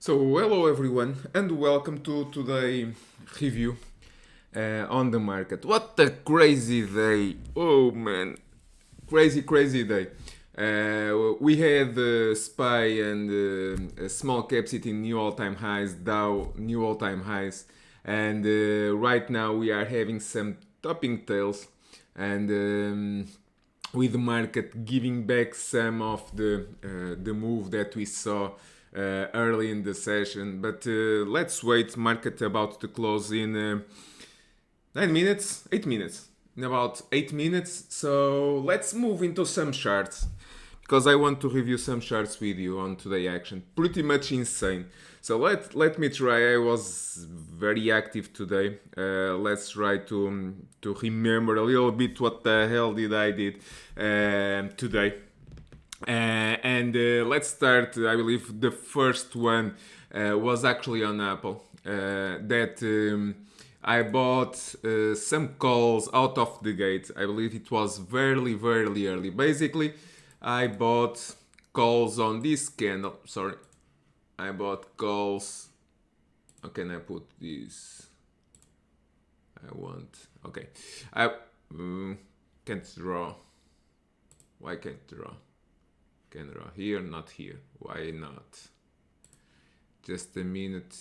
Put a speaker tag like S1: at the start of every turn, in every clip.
S1: So, hello everyone, and welcome to today's review on the market. What a crazy day! Oh man, crazy day. We had SPY and small caps hitting new all-time highs, Dow new all-time highs, and right now we are having some topping tails, and with the market giving back some of the move that we saw early in the session. But let's wait. Market about to close in 9 minutes, 8 minutes. In about 8 minutes. So let's move into some charts because I want to review some charts with you on today action. Pretty much insane. So let me try. I was very active today. Let's try to remember a little bit what the hell did I did today. And let's start. I believe the first one was actually on Apple. That I bought some calls out of the gate. I believe it was very early. Basically, I bought calls on this candle. Sorry, I bought calls. How can I put this? I want. Okay, I can't draw. Why can't draw? Can draw here, not here. Why not? Just a minute.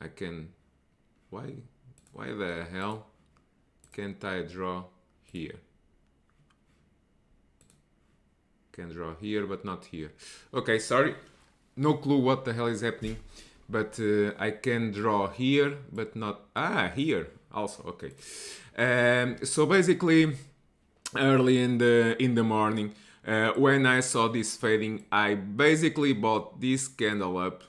S1: I can. Why the hell can't I draw here? Can draw here, but not here. Okay, sorry. No clue what the hell is happening. But I can draw here, but not. Here also. Okay. So basically, early in the morning, when I saw this fading, I basically bought this candle up.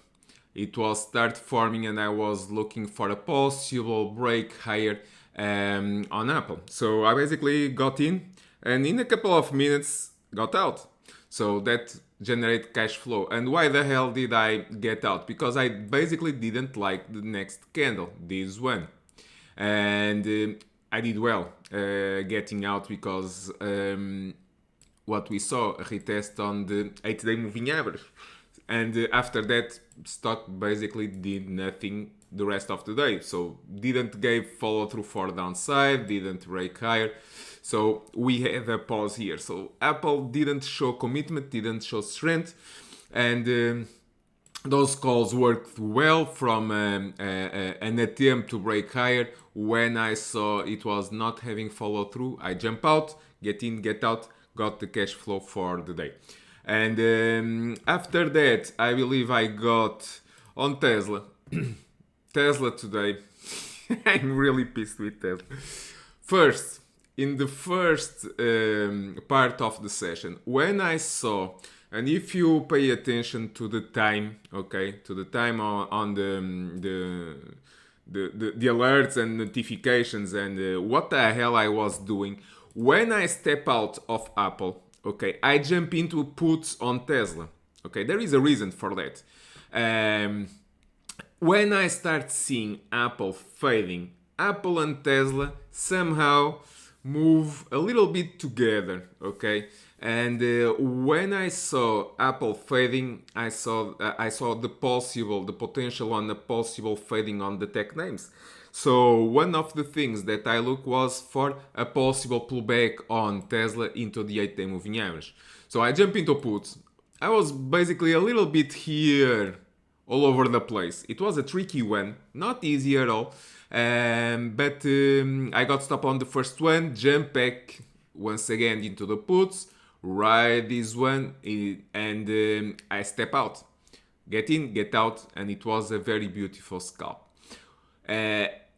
S1: It was start forming, and I was looking for a possible break higher on Apple. So I basically got in, and in a couple of minutes got out. So that generate cash flow. And why the hell did I get out? Because I basically didn't like the next candle, this one. And I did well getting out because what we saw, a retest on the 8-day moving average. And after that, stock basically did nothing the rest of the day. So didn't give follow through for downside, didn't break higher. So we have a pause here. So Apple didn't show commitment, didn't show strength, and those calls worked well from an attempt to break higher. When I saw it was not having follow through, I jump out, get in, get out, got the cash flow for the day. And after that, I believe I got on Tesla. Tesla today. I'm really pissed with Tesla. First, in the first part of the session, when I saw, and if you pay attention to the time, okay, to the time on the alerts and notifications and what the hell I was doing, when I step out of Apple, okay, I jump into puts on Tesla. Okay, there is a reason for that. When I start seeing Apple fading, Apple and Tesla somehow move a little bit together, okay? And when I saw Apple fading, I saw the potential on the possible fading on the tech names. So one of the things that I look was for a possible pullback on Tesla into the 8-day moving average. So I jump into puts. I was basically a little bit here all over the place. It was a tricky one, not easy at all. But I got stopped on the first one, jump back once again into the puts, ride this one, and I step out. Get in, get out, and it was a very beautiful scalp.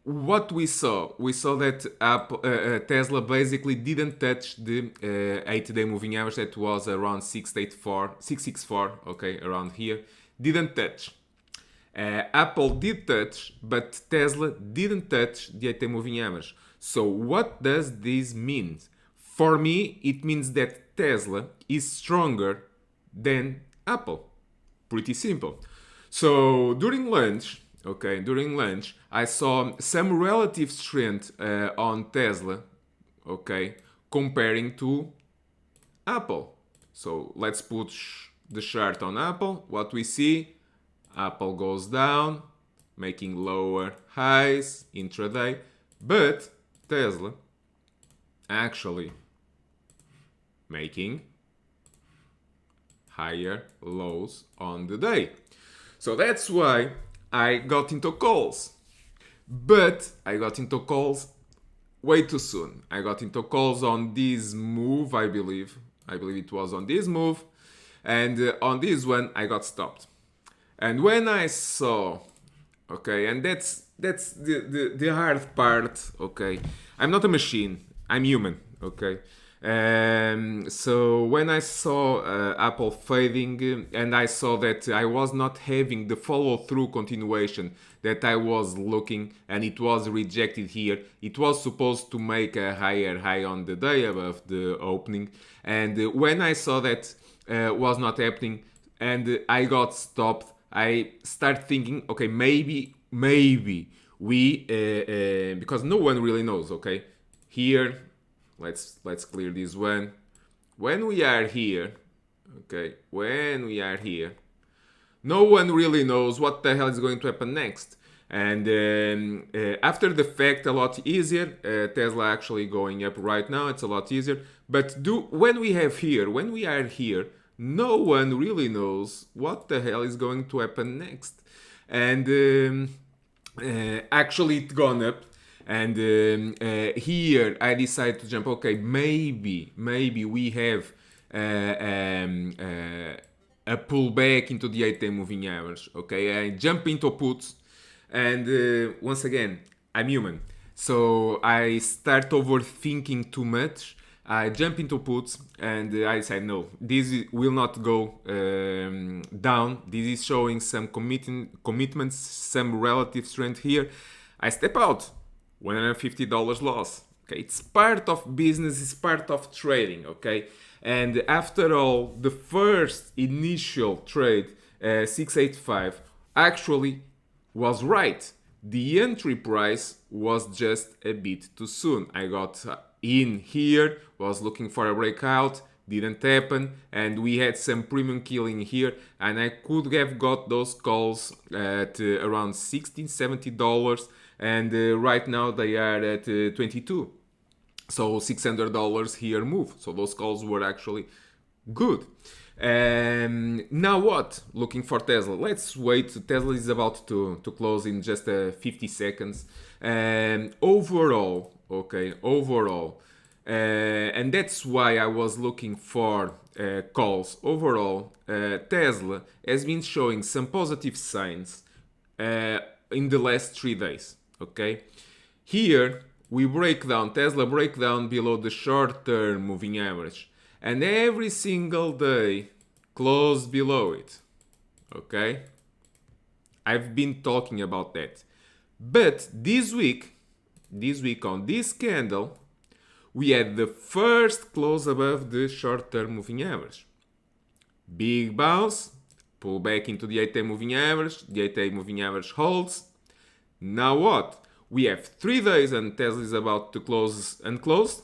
S1: What we saw that Tesla basically didn't touch the 8-day moving average that was around 664, okay, around here. Didn't touch. Apple did touch, but Tesla didn't touch the 8-day moving average. So what does this mean? For me, it means that Tesla is stronger than Apple. Pretty simple. So during lunch, I saw some relative strength on Tesla, okay, comparing to Apple. So let's put the chart on Apple. What we see, Apple goes down, making lower highs intraday, but Tesla actually making higher lows on the day. So that's why I got into calls. But I got into calls way too soon. I got into calls on this move, I believe. I believe it was on this move. And on this one, I got stopped. And when I saw, okay, and that's the hard part, okay. I'm not a machine. I'm human, okay. So when I saw Apple fading and I saw that I was not having the follow-through continuation that I was looking, and it was rejected here, it was supposed to make a higher high on the day above the opening, and when I saw that was not happening and I got stopped, I start thinking, okay, maybe we because no one really knows, okay, here. Let's clear this one. When we are here, okay, when we are here, no one really knows what the hell is going to happen next. And after the fact, a lot easier. Tesla actually going up right now. It's a lot easier. But when we are here, no one really knows what the hell is going to happen next. And actually, it gone up. And here I decided to jump. Okay, maybe we have a pullback into the 8-day moving average. Okay, I jump into puts, and once again, I'm human, so I start overthinking too much. I jump into puts, and I say no, this will not go down. This is showing some commitments, some relative strength here. I step out. $150 loss. Okay, it's part of business, it's part of trading. Okay, and after all, the first initial trade, 685, actually was right. The entry price was just a bit too soon. I got in here, was looking for a breakout, didn't happen, and we had some premium killing here, and I could have got those calls at around $16, $70. And right now they are at 22, so $600 here move. So those calls were actually good. Now what? Looking for Tesla. Let's wait. Tesla is about to close in just 50 seconds. Overall, and that's why I was looking for calls. Overall, Tesla has been showing some positive signs in the last 3 days. Okay, here we break down, Tesla break down below the short-term moving average, and every single day close below it. Okay, I've been talking about that, but this week on this candle, we had the first close above the short-term moving average. Big bounce, pull back into the 8-day moving average. The 8-day moving average holds. Now what? We have 3 days and Tesla is about to close and close.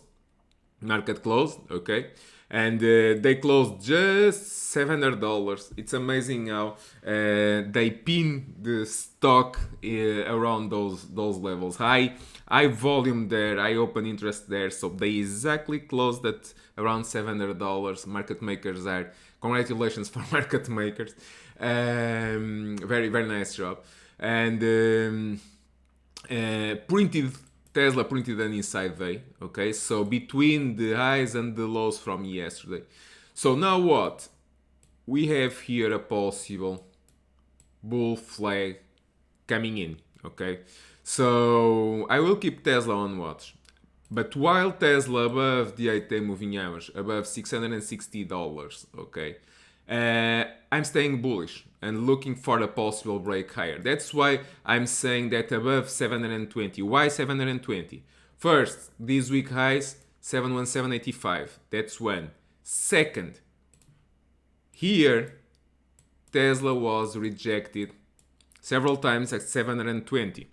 S1: Market closed, okay? And they closed just $700. It's amazing how they pin the stock around those levels. High volume there, high open interest there. So they exactly closed at around $700. Market makers are, congratulations for market makers. Very, very nice job. And Tesla printed an inside day, okay? So between the highs and the lows from yesterday. So now what? We have here a possible bull flag coming in, okay? So I will keep Tesla on watch. But while Tesla above the 8-day moving average, above $660, okay? I'm staying bullish and looking for a possible break higher. That's why I'm saying that above 720. Why 720? First, this week highs 717.85. That's one. Second, here Tesla was rejected several times at 720.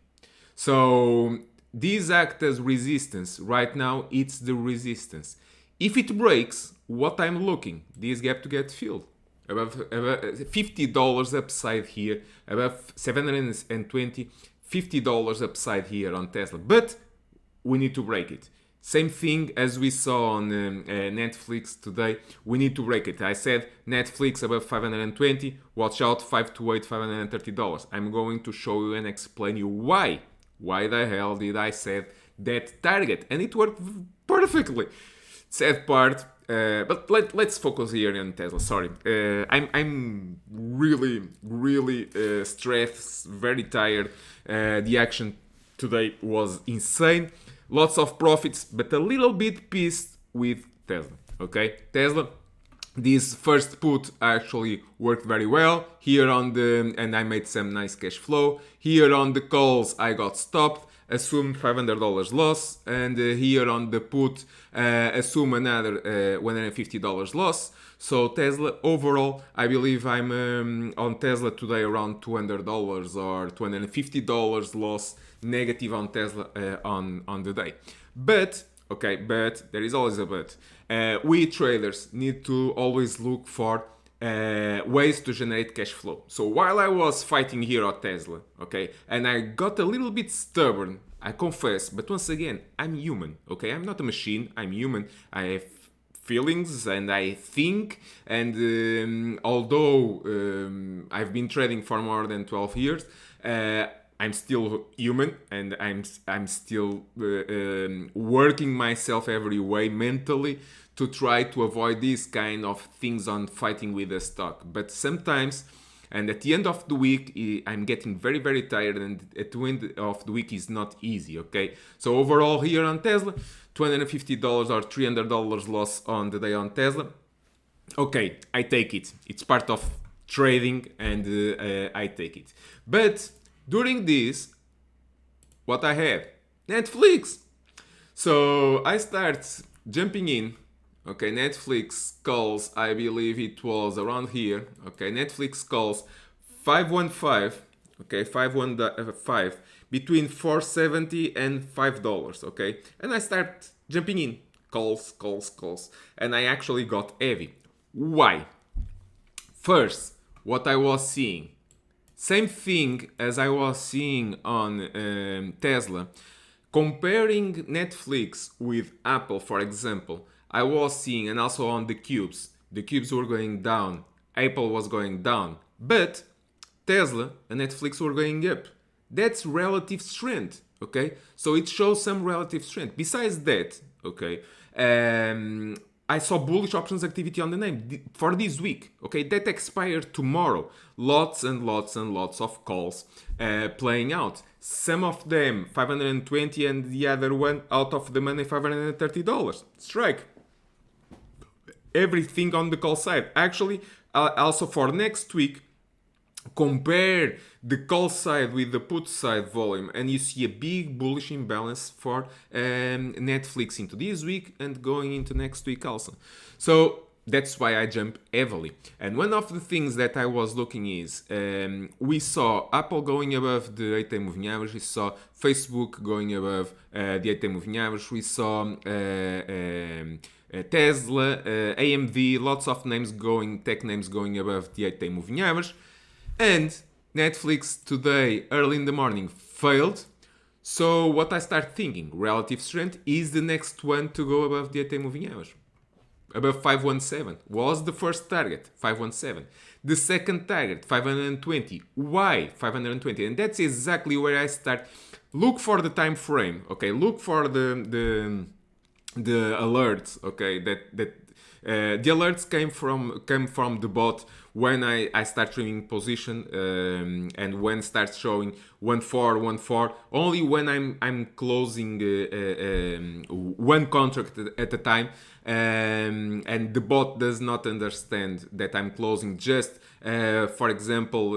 S1: So these act as resistance. Right now, it's the resistance. If it breaks, what I'm looking, this gap to get filled. Above $50 upside here, above 720, $50 upside here on Tesla. But we need to break it. Same thing as we saw on Netflix today. We need to break it. I said Netflix above 520. Watch out, 528, $530. I'm going to show you and explain you why. Why the hell did I set that target? And it worked perfectly. Sad part. But let's focus here on Tesla. Sorry, I'm really stressed, very tired. The action today was insane. Lots of profits, but a little bit pissed with Tesla. Okay, Tesla. This first put actually worked very well. Here on the, and I made some nice cash flow. Here on the calls, I got stopped. Assume $500 loss, and here on the put, assume another $150 loss. So Tesla overall, I believe I'm on Tesla today around $200 or $250 loss negative on Tesla on the day. But okay, but there is always a but. We traders need to always look for ways to generate cash flow. So while I was fighting here at Tesla, okay, and I got a little bit stubborn, I confess, but once again, I'm human, okay? I'm not a machine, I'm human. I have feelings and I think, and although I've been trading for more than 12 years, I'm still human, and I'm still working myself every way mentally to try to avoid these kind of things on fighting with the stock. But sometimes, and at the end of the week, I'm getting very tired, and at the end of the week is not easy, okay? So overall here on Tesla, $250 or $300 loss on the day on Tesla. Okay, I take it. It's part of trading, and I take it. But during this, what I have? Netflix. So I start jumping in. Okay, Netflix calls, I believe it was around here. Okay, Netflix calls 515. Okay, 515 between 470 and $5. Okay, and I start jumping in. Calls. And I actually got heavy. Why? First, what I was seeing. Same thing as I was seeing on Tesla. Comparing Netflix with Apple, for example, I was seeing, and also on the cubes were going down, Apple was going down, but Tesla and Netflix were going up. That's relative strength, okay? So it shows some relative strength. Besides that, okay, I saw bullish options activity on the name for this week. Okay, that expired tomorrow. Lots and lots of calls playing out. Some of them 520 and the other one out of the money $530. Strike. Everything on the call side. Actually, also for next week, compare the call side with the put side volume, and you see a big bullish imbalance for Netflix into this week and going into next week also. So that's why I jump heavily. And one of the things that I was looking is we saw Apple going above the 8-day moving average, we saw Facebook going above the 8-day moving average, we saw Tesla, AMD, lots of names going, tech names going above the 8-day moving average. And Netflix today, early in the morning, failed. So what I start thinking, relative strength is the next one to go above the 8-day moving average. Above 517 was the first target, 517. The second target, 520. Why 520? And that's exactly where I start. Look for the time frame, okay? Look for the alerts, okay? The alerts came from the bot when I start trimming position and when starts showing 1-4 only when I'm closing one contract at a time, and the bot does not understand that I'm closing just for example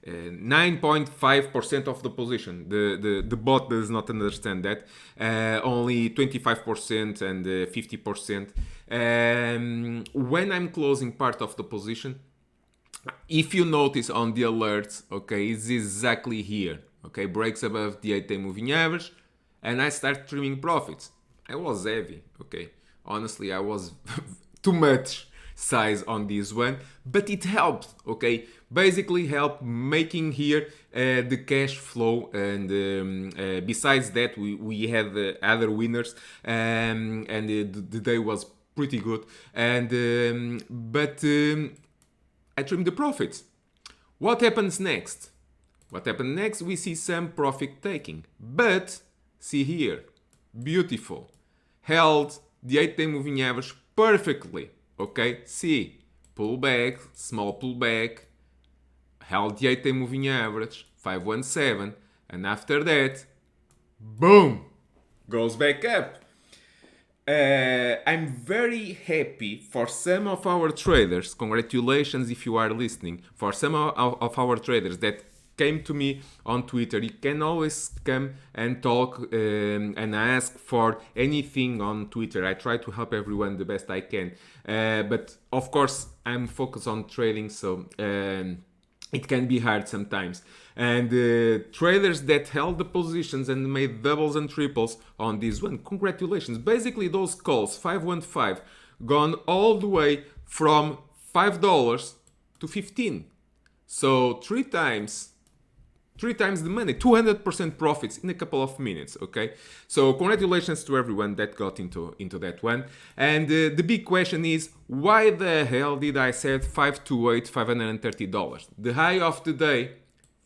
S1: 9.5% of the position. The bot does not understand that. Only 25% and 50%. When I'm closing part of the position, if you notice on the alerts, okay, it's exactly here. Okay, breaks above the 8-day moving average, and I start trimming profits. I was heavy, okay? Honestly, I was too much size on this one, but it helped, okay? Basically helped making here the cash flow, and besides that we had other winners, and the day was pretty good, and I trimmed the profits. What happens next? What happened next? We see some profit taking, but see here, beautiful, held the 8-day moving average perfectly, okay? See, pullback, small pullback, held the 8-day moving average, 517, and after that, boom, goes back up. I'm very happy for some of our traders. Congratulations if you are listening. For some of our traders that came to me on Twitter, you can always come and talk and ask for anything on Twitter. I try to help everyone the best I can. But of course, I'm focused on trading, so it can be hard sometimes. And traders that held the positions and made doubles and triples on this one, congratulations. Basically, those calls, 515, gone all the way from $5 to 15. So three times the money, 200% profits in a couple of minutes, okay? So congratulations to everyone that got into that one. And the big question is, why the hell did I set $530? The high of the day,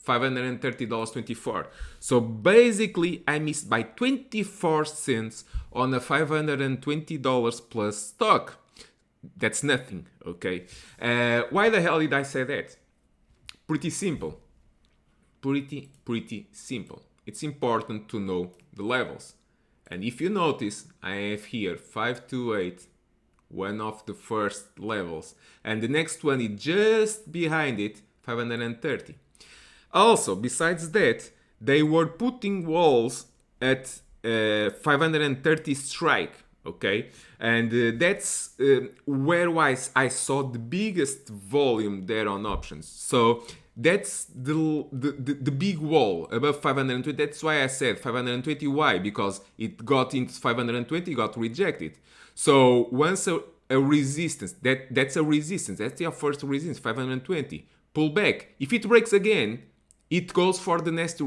S1: $530.24. So basically, I missed by 24 cents on a $520 plus stock. That's nothing, okay? Why the hell did I say that? Pretty simple. Pretty simple. It's important to know the levels. And if you notice, I have here 528, one of the first levels, and the next one is just behind it, 530. Also, besides that, they were putting walls at 530 strike, okay? And that's where I saw the biggest volume there on options. So that's the big wall above 520. That's why I said 520. Why? Because it got into 520, got rejected. So once a resistance, that's a resistance. That's your first resistance, 520. Pull back. If it breaks again, it goes for the next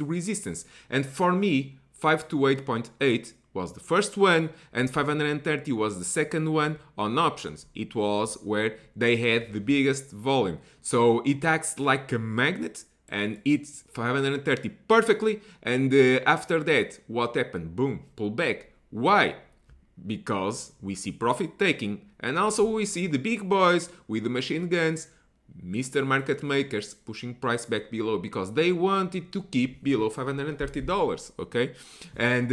S1: resistance. And for me, 528.8 was the first one, and 530 was the second one on options. It was where they had the biggest volume. So it acts like a magnet, and it's 530 perfectly. And after that, what happened? Boom, pull back. Why? Because we see profit taking, and also we see the big boys with the machine guns, Mr. Market Makers, pushing price back below because they wanted to keep below $530, okay? And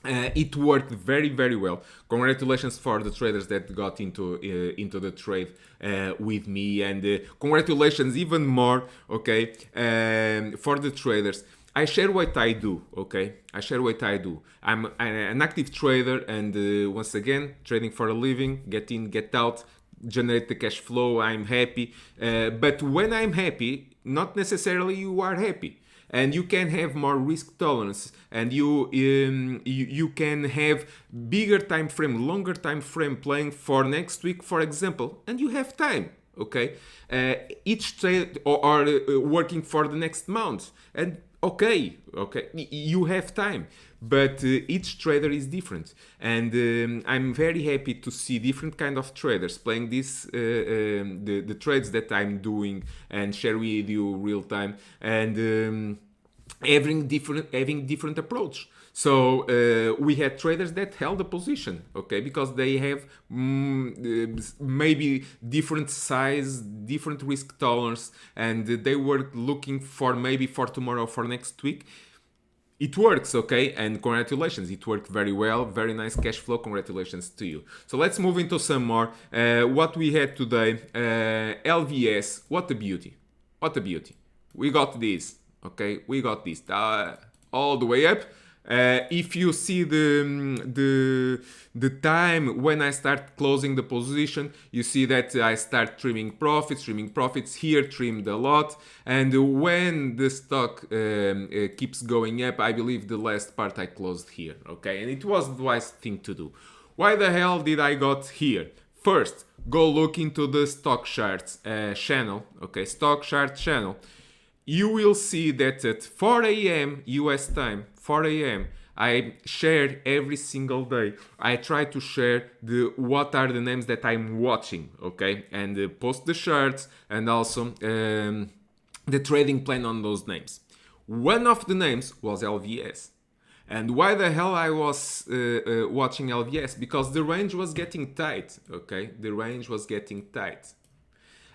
S1: it worked very, very well. Congratulations for the traders that got into the trade with me, and congratulations even more, okay, for the traders. I share what I do, okay? I share what I do. I'm an active trader, and once again, trading for a living, get in, get out, generate the cash flow. I'm happy. But when I'm happy, not necessarily you are happy. And you can have more risk tolerance, and you can have bigger time frame, longer time frame playing for next week, for example, and you have time, okay? Each trade or working for the next month, and okay, you have time, but each trader is different, and I'm very happy to see different kind of traders playing this the trades that I'm doing and share with you real time, and having different approach. So we had traders that held a position, okay, because they have maybe different size, different risk tolerance, and they were looking for maybe for tomorrow, for next week. It works, okay, and congratulations, it worked very well, very nice cash flow, congratulations to you. So let's move into some more. What we had today, LVS, what a beauty, what a beauty. We got this, okay, we got this all the way up. If you see the time when I start closing the position, you see that I start trimming profits here, trimmed a lot. And when the stock keeps going up, I believe the last part I closed here, okay? And it was the wise thing to do. Why the hell did I got here? First, go look into the stock charts channel, okay? Stock chart channel. You will see that at 4 a.m. US time, 4 a.m., I share every single day. I try to share what are the names that I'm watching, okay? And post the charts and also the trading plan on those names. One of the names was LVS. And why the hell I was watching LVS? Because the range was getting tight, okay? The range was getting tight.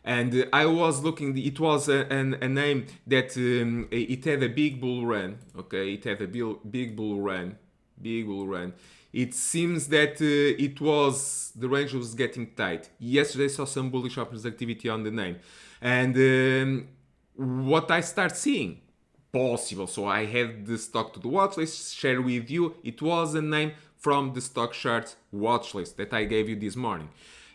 S1: And I was looking, it was a name that it had a big bull run, okay? It had a big bull run. It seems that the range was getting tight. Yesterday I saw some bullish options activity on the name. And what I start seeing, possible. So I had the stock to the watch list, share with you. It was a name from the stock chart watch list that I gave you this morning.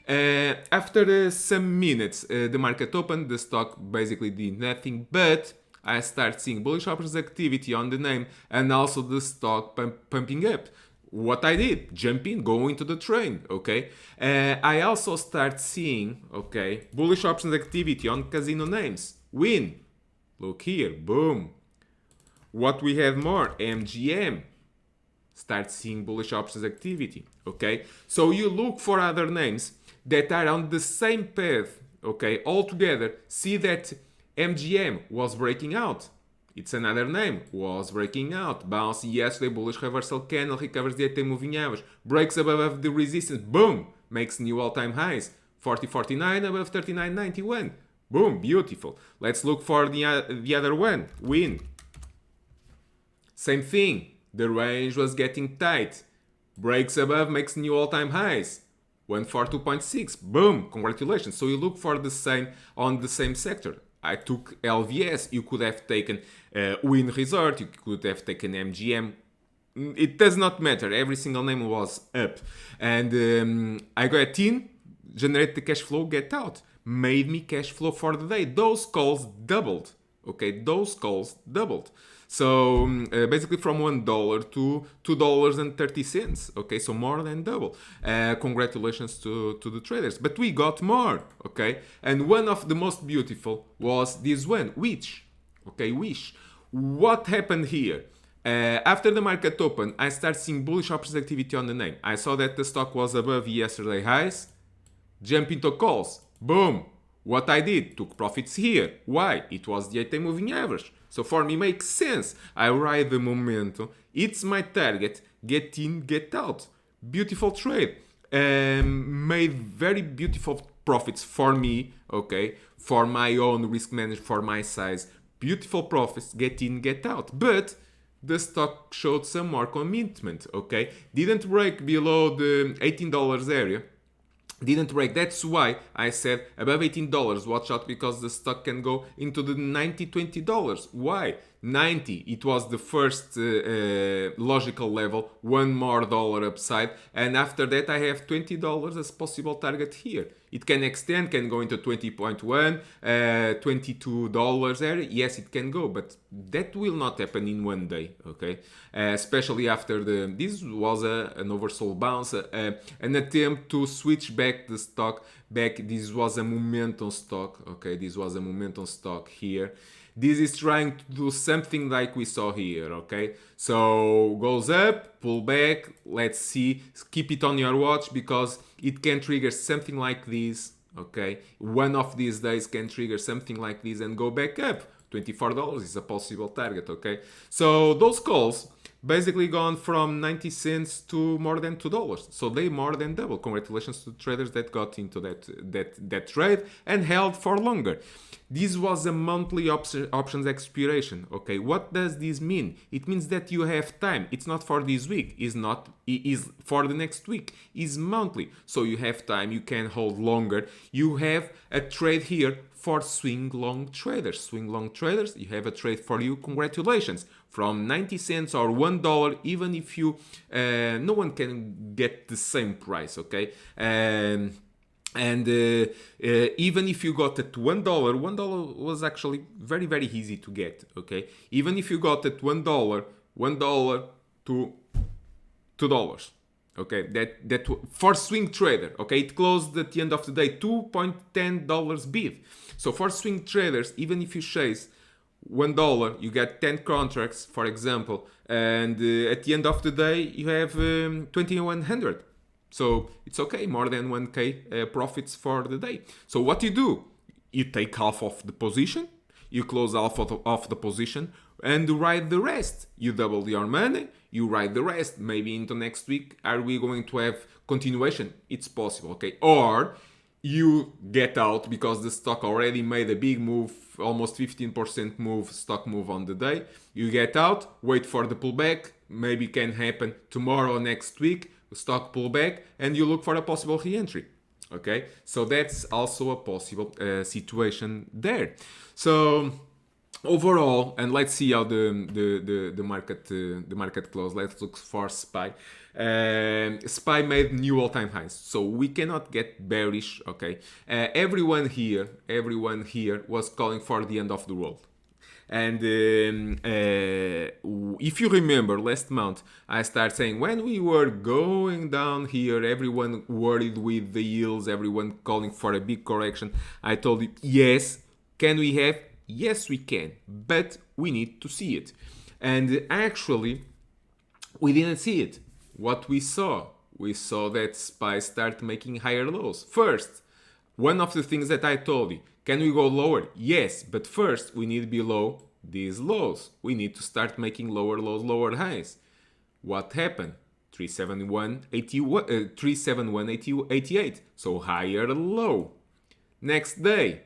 S1: After some minutes, the market opened, the stock basically did nothing, but I start seeing bullish options activity on the name and also the stock pumping up. What I did, jump in, go into the train, okay? I also start seeing, okay, bullish options activity on casino names. Win. Look here, boom. What we have more, MGM. Start seeing bullish options activity, okay? So you look for other names that are on the same path, okay, all together. See that MGM was breaking out. It's another name, was breaking out. Bounce yesterday, bullish reversal candle, recovers the 8-day moving average, breaks above the resistance, boom, makes new all-time highs. 40.49 above 39.91. Boom, beautiful. Let's look for the other one, Win. Same thing, the range was getting tight. Breaks above, makes new all-time highs. 142.6, boom, congratulations. So you look for the same on the same sector. I took LVS, you could have taken Win Resort, you could have taken MGM. It does not matter, every single name was up. And I got in, generate the cash flow, get out. Made me cash flow for the day. Those calls doubled, okay, those calls doubled. So basically from $1 to $2.30, okay, so more than double. Congratulations to the traders, but we got more, okay. And one of the most beautiful was this one, Wish, okay, Wish. What happened here? After the market opened, I started seeing bullish options activity on the name. I saw that the stock was above yesterday highs, jump into calls, boom. What I did, took profits here. Why? It was the 8-day moving average. So for me makes sense. I ride the momentum. It's my target. Get in, get out. Beautiful trade. Made very beautiful profits for me, okay? For my own risk management, for my size. Beautiful profits, get in, get out. But the stock showed some more commitment, okay? Didn't break below the $18 area. Didn't break. That's why I said above $18, watch out, because the stock can go into the $20. Why? 90. It was the first logical level, one more dollar upside, and after that I have $20 as possible target here. It can extend, can go into 20.1, $22 area. Yes, it can go, but that will not happen in one day, okay? Especially after this was an oversold bounce, an attempt to switch back the stock back. This was a momentum stock, okay? This was a momentum stock here. This is trying to do something like we saw here, okay? So goes up, pull back, let's see, keep it on your watch because it can trigger something like this, okay? One of these days can trigger something like this and go back up. $24 is a possible target, okay? So those calls basically gone from 90 cents to more than $2. So they more than double. Congratulations to traders that got into that trade and held for longer. This was a monthly options expiration. Okay, what does this mean? It means that you have time. It's not for this week. It is for the next week. It's monthly. So you have time. You can hold longer. You have a trade here for swing long traders. Swing long traders, you have a trade for you. Congratulations. from 90 cents or $1, even if you no one can get the same price, okay? And even if you got it $1 was actually very easy to get, okay? Even if you got it $1 to $2, okay? That for swing trader, okay? It closed at the end of the day $2.10 bid. So for swing traders, even if you chase $1, you get 10 contracts, for example, and at the end of the day you have 2100. So it's okay, more than 1k profits for the day. So what you do, you take half of the position, you close half of the position, and you ride the rest. You double your money, you ride the rest. Maybe into next week, are we going to have continuation? It's possible, okay? Or you get out because the stock already made a big move, almost 15% move, stock move on the day. You get out, wait for the pullback, maybe can happen tomorrow or next week, stock pullback, and you look for a possible re-entry. Okay, so that's also a possible situation there. So overall, and let's see how the market closed. Let's look for SPY. SPY made new all-time highs, so we cannot get bearish. Okay, everyone here was calling for the end of the world. And if you remember last month, I started saying when we were going down here, everyone worried with the yields, everyone calling for a big correction. I told you, yes, can we have? Yes, we can, but we need to see it. And actually, we didn't see it. What we saw that SPY start making higher lows. First, one of the things that I told you, can we go lower? Yes, but first we need below these lows. We need to start making lower lows, lower highs. What happened? 371.88. So higher low. Next day,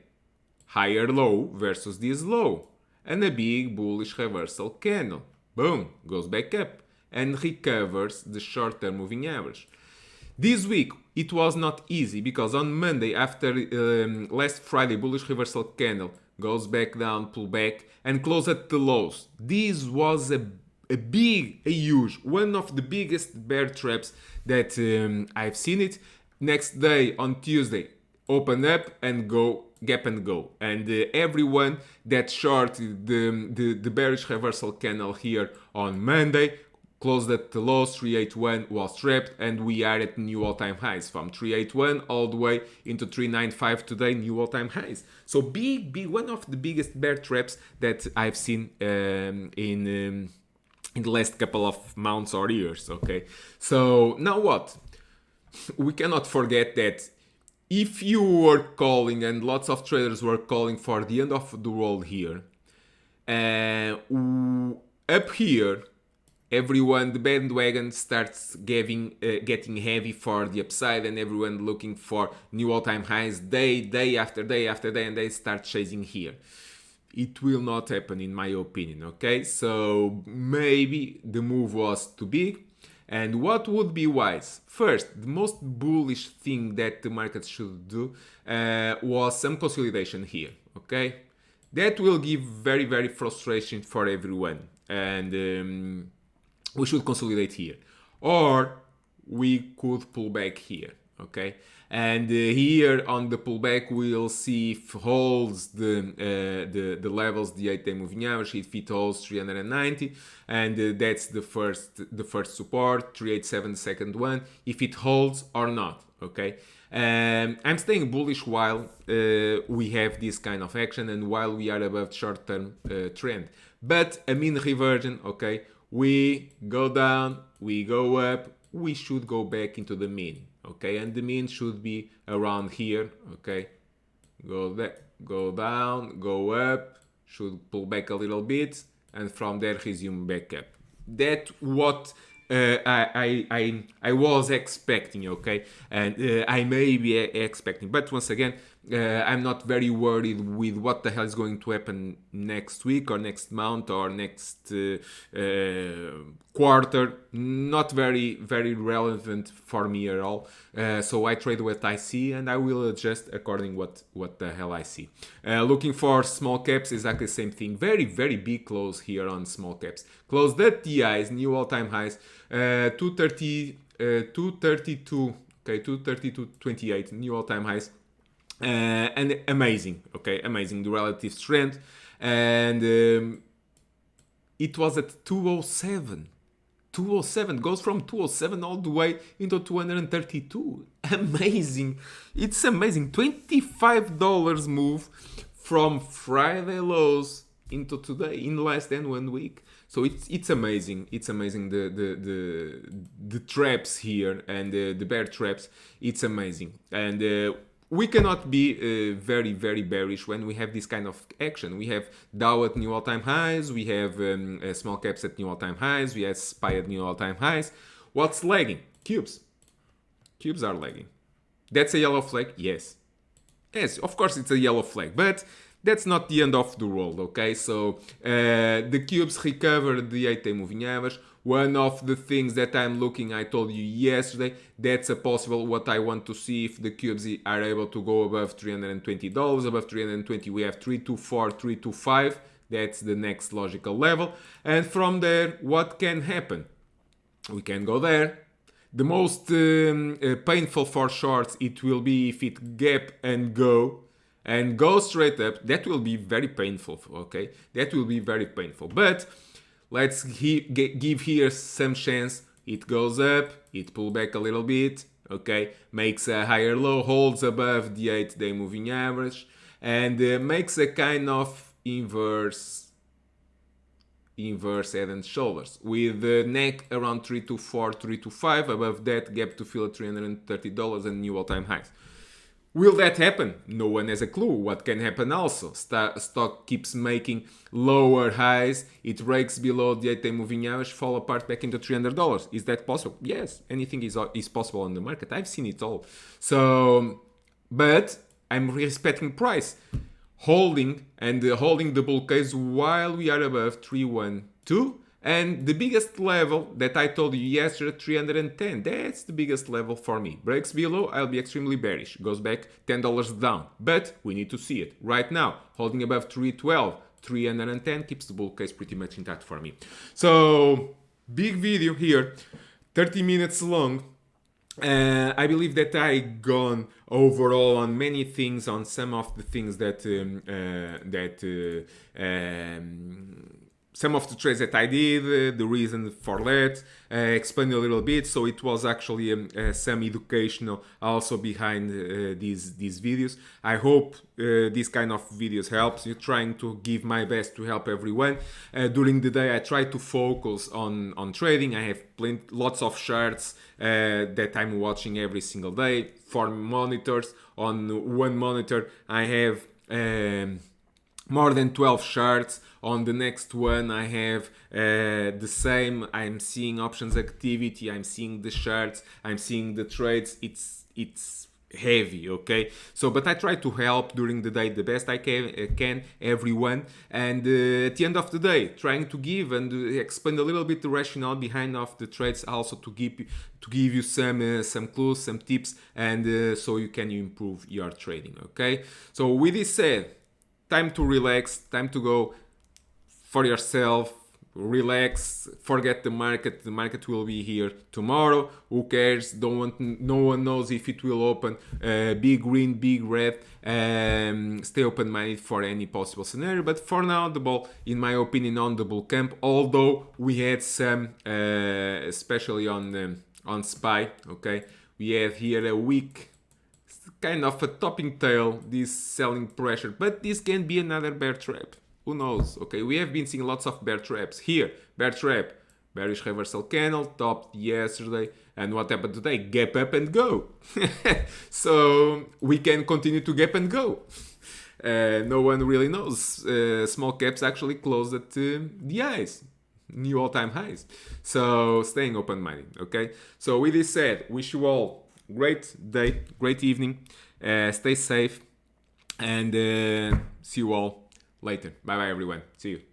S1: higher low versus this low. And a big bullish reversal candle. Boom, goes back up and recovers the short-term moving average. This week, it was not easy because on Monday, after last Friday, bullish reversal candle goes back down, pull back, and close at the lows. This was a huge, one of the biggest bear traps that I've seen it. Next day, on Tuesday, open up and go, gap and go. And everyone that shorted the bearish reversal candle here on Monday closed at the lows. 381 was trapped, and we are at new all-time highs from 381 all the way into 395 today, new all-time highs. So big, one of the biggest bear traps that I've seen in the last couple of months or years. Okay, so now what? We cannot forget that if you were calling, and lots of traders were calling for the end of the world here, up here, everyone, the bandwagon starts getting heavy for the upside, and everyone looking for new all-time highs day after day, and they start chasing here. It will not happen, in my opinion, okay? So maybe the move was too big. And what would be wise? First, the most bullish thing that the market should do was some consolidation here, okay? That will give very frustration for everyone. And we should consolidate here, or we could pull back here, okay? And here on the pullback, we'll see if it holds the levels, the 8-day moving average, if it holds 390, and that's the first support, 387 second one, if it holds or not, okay? I'm staying bullish while we have this kind of action and while we are above short-term trend. But a mean reversion, okay? We go down, we go up, we should go back into the mean, okay? And the mean should be around here, okay? Go down, go up, should pull back a little bit, and from there resume back up. That's what I was expecting, okay? And I may be expecting, but once again, I'm not very worried with what the hell is going to happen next week or next month or next quarter. Not very relevant for me at all. So I trade what I see and I will adjust according what the hell I see. Looking for small caps, exactly the same thing. Very big close here on small caps. Closed at the highs, new all-time highs. 230, 232. Okay, 232.28, new all-time highs. And amazing, okay, amazing, the relative strength. And it was at 207. 207 goes from 207 all the way into 232. Amazing. It's amazing. $25 move from Friday lows into today in less than 1 week. So it's amazing. It's amazing the traps here and the bear traps. It's amazing. And we cannot be very bearish when we have this kind of action. We have Dow at new all-time highs. We have small caps at new all-time highs. We have SPY at new all-time highs. What's lagging? Cubes. Cubes are lagging. That's a yellow flag? Yes. Yes, of course it's a yellow flag, but that's not the end of the world, okay? So the cubes recovered the 8-day moving average. One of the things that I'm looking, I told you yesterday, that's a possible what I want to see if the cubes are able to go above $320. Above 320 we have 324, 325. That's the next logical level. And from there, what can happen? We can go there. The most painful for shorts, it will be if it gap and go straight up. That will be very painful, okay? That will be very painful. But let's give here some chance. It goes up, it pull back a little bit, okay? Makes a higher low, holds above the 8-day moving average, and makes a kind of inverse head and shoulders with the neck around 324, 325. Above that, gap to fill at $330 and new all-time highs. Will that happen? No one has a clue. What can happen also? Stock keeps making lower highs. It breaks below the 8-day moving average, fall apart back into $300. Is that possible? Yes, anything is possible on the market. I've seen it all. So, but I'm respecting price. Holding the bull case while we are above 312. And the biggest level that I told you yesterday, 310, that's the biggest level for me. Breaks below, I'll be extremely bearish. Goes back $10 down. But we need to see it. Right now, holding above 312, 310 keeps the bull case pretty much intact for me. So, big video here, 30 minutes long. I believe that I gone overall on many things, on some of the things some of the trades that I did, the reason for that, explained a little bit. So it was actually some educational also behind these videos. I hope this kind of videos helps you, trying to give my best to help everyone. During the day I try to focus on trading. I have lots of charts that I'm watching every single day, 4 monitors. On one monitor I have more than 12 charts. On the next one I have the same. I'm seeing options activity, I'm seeing the charts, I'm seeing the trades. It's heavy, okay? So but I try to help during the day the best I can everyone, and at the end of the day trying to give and explain a little bit the rationale behind of the trades, also to give you some clues, some tips, and so you can improve your trading, okay? So with this said, time to relax, time to go for yourself, relax, forget the market. The market will be here tomorrow. Who cares? No one knows if it will open big green, big red. Stay open-minded for any possible scenario. But for now, the ball, in my opinion, on the bull camp. Although we had some, especially on SPY. Okay, we have here a weak, kind of a topping tail, this selling pressure. But this can be another bear trap. Who knows? Okay, we have been seeing lots of bear traps here. Bear trap, bearish reversal candle, topped yesterday, and what happened today? Gap up and go. So we can continue to gap and go. No one really knows. Small caps actually closed at the highs, new all-time highs. So staying open-minded. Okay. So with this said, wish you all great day, great evening. Stay safe. and see you all later. Bye bye everyone. See you.